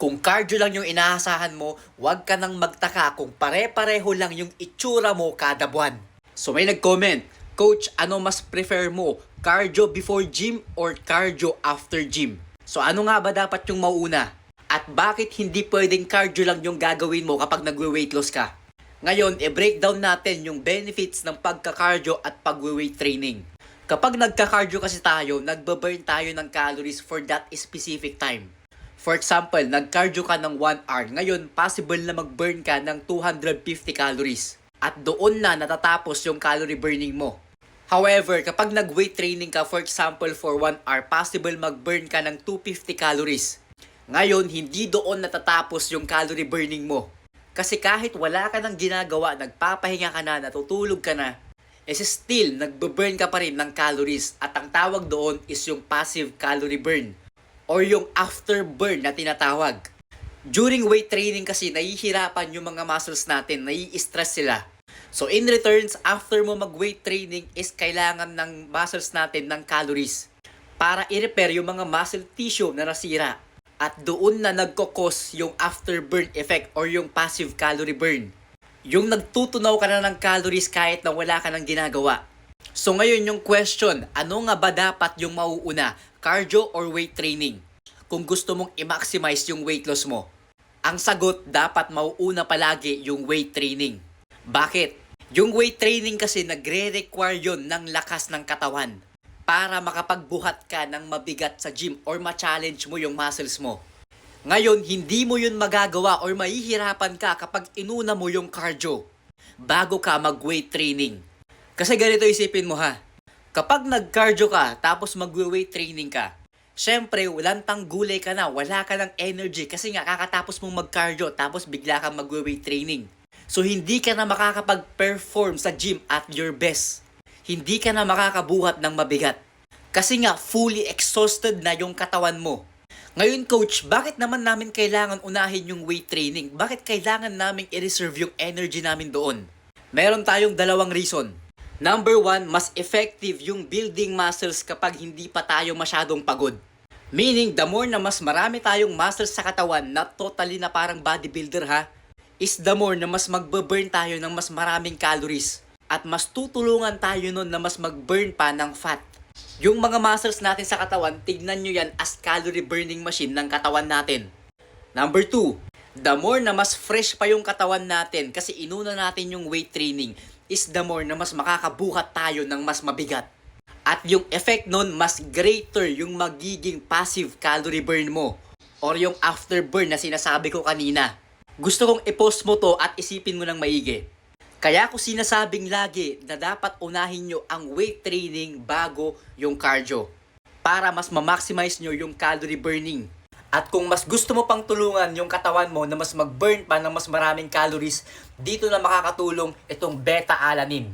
Kung cardio lang yung inaasahan mo, huwag ka nang magtaka kung pare-pareho lang yung itsura mo kada buwan. So may nag-comment, Coach, ano mas prefer mo? Cardio before gym or cardio after gym? So ano nga ba dapat yung mauuna? At bakit hindi pwedeng cardio lang yung gagawin mo kapag nagwe-weight loss ka? Ngayon, i-breakdown natin yung benefits ng pagka-cardio at pagwe-weight training. Kapag nagka-cardio kasi tayo, nagbaburn tayo ng calories for that specific time. For example, nag-cardio ka ng 1 hour. Ngayon, possible na mag-burn ka ng 250 calories. At doon na natatapos yung calorie burning mo. However, kapag nag-weight training ka, for example, for 1 hour, possible mag-burn ka ng 250 calories. Ngayon, hindi doon natatapos yung calorie burning mo. Kasi kahit wala ka nang ginagawa, nagpapahinga ka na, natutulog ka na, still, nagbe-burn ka pa rin ng calories. At ang tawag doon is yung passive calorie burn. Or yung afterburn na tinatawag. During weight training kasi, nahihirapan yung mga muscles natin, nai-stress sila. So in returns, after mo mag-weight training is kailangan ng muscles natin ng calories para i-repair yung mga muscle tissue na nasira. At doon na nagkokos yung afterburn effect or yung passive calorie burn. Yung nagtutunaw ka na ng calories kahit na wala ka nang ginagawa. So ngayon yung question, ano nga ba dapat yung mauuna? Cardio or weight training? Kung gusto mong i-maximize yung weight loss mo. Ang sagot, dapat mauuna palagi yung weight training. Bakit? Yung weight training kasi nagre-require yun ng lakas ng katawan para makapagbuhat ka ng mabigat sa gym or ma-challenge mo yung muscles mo. Ngayon, hindi mo yun magagawa or mahihirapan ka kapag inuna mo yung cardio bago ka mag-weight training. Kasi ganito isipin mo ha, kapag nag-cardio ka tapos mag-weight training ka, syempre lantang gulay ka na, wala ka ng energy kasi nga kakatapos mong mag-cardio tapos bigla kang mag-weight training. So hindi ka na makakapag-perform sa gym at your best. Hindi ka na makakabuhat ng mabigat. Kasi nga fully exhausted na yung katawan mo. Ngayon coach, bakit naman namin kailangan unahin yung weight training? Bakit kailangan namin i-reserve yung energy namin doon? Meron tayong dalawang reason. Number 1, mas effective yung building muscles kapag hindi pa tayo masyadong pagod. Meaning, the more na mas marami tayong muscles sa katawan, not totally na parang bodybuilder ha, is the more na mas magbe-burn tayo ng mas maraming calories. At mas tutulungan tayo nun na mas mag-burn pa ng fat. Yung mga muscles natin sa katawan, tignan nyo yan as calorie burning machine ng katawan natin. Number 2, the more na mas fresh pa yung katawan natin kasi inuna natin yung weight training, is the more na mas makakabuhat tayo ng mas mabigat. At yung effect nun, mas greater yung magiging passive calorie burn mo. Or yung afterburn na sinasabi ko kanina. Gusto kong i-post mo to at isipin mo ng maigi. Kaya ko sinasabing lagi na dapat unahin nyo ang weight training bago yung cardio. Para mas ma-maximize nyo yung calorie burning. At kung mas gusto mo pang tulungan yung katawan mo na mas mag-burn pa ng mas maraming calories, dito na makakatulong itong beta-alanine.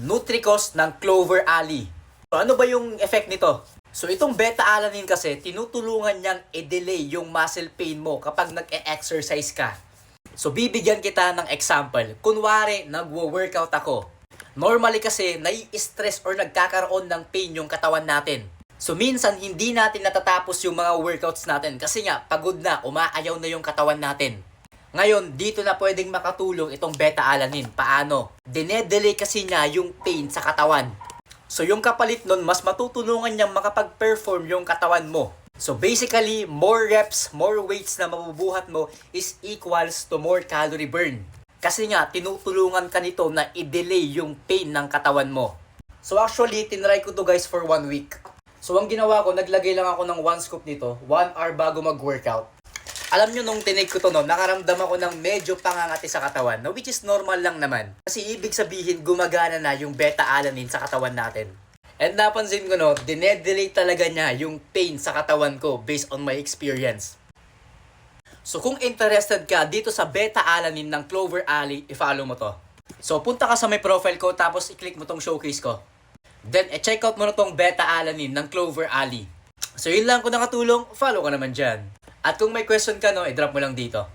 Nutricos ng Clover Ali. So ano ba yung effect nito? So itong beta-alanine kasi, tinutulungan niyang i-delay yung muscle pain mo kapag nag-e-exercise ka. So bibigyan kita ng example. Kunwari, nagwo-workout ako. Normally kasi, nai-stress or nagkakaroon ng pain yung katawan natin. So minsan, hindi natin natatapos yung mga workouts natin kasi nga, pagod na, umaayaw na yung katawan natin. Ngayon, dito na pwedeng makatulong itong beta-alanine. Paano? Dinedelay kasi niya yung pain sa katawan. So yung kapalit nun, mas matutulungan niyang makapag-perform yung katawan mo. So basically, more reps, more weights na mabubuhat mo is equals to more calorie burn. Kasi nga, tinutulungan ka nito na i-delay yung pain ng katawan mo. So actually, tinry ko to guys for 1 week. So ang ginawa ko, naglagay lang ako ng 1 scoop nito, 1 hour bago mag-workout. Alam nyo nung tinake ko to no, nakaramdam ako ng medyo pangangati sa katawan, no, which is normal lang naman. Kasi ibig sabihin, gumagana na yung beta-alanine sa katawan natin. And napansin ko no, dinedelay talaga niya yung pain sa katawan ko based on my experience. So kung interested ka dito sa beta-alanine ng Clover Ali, i-follow mo to. So punta ka sa my profile ko tapos i-click mo tong showcase ko. Then i-check out mo na tong beta-alanine ng Clover Ali. So yun lang, kung nakatulong, follow ka naman dyan. At kung may question ka no, i-drop mo lang dito.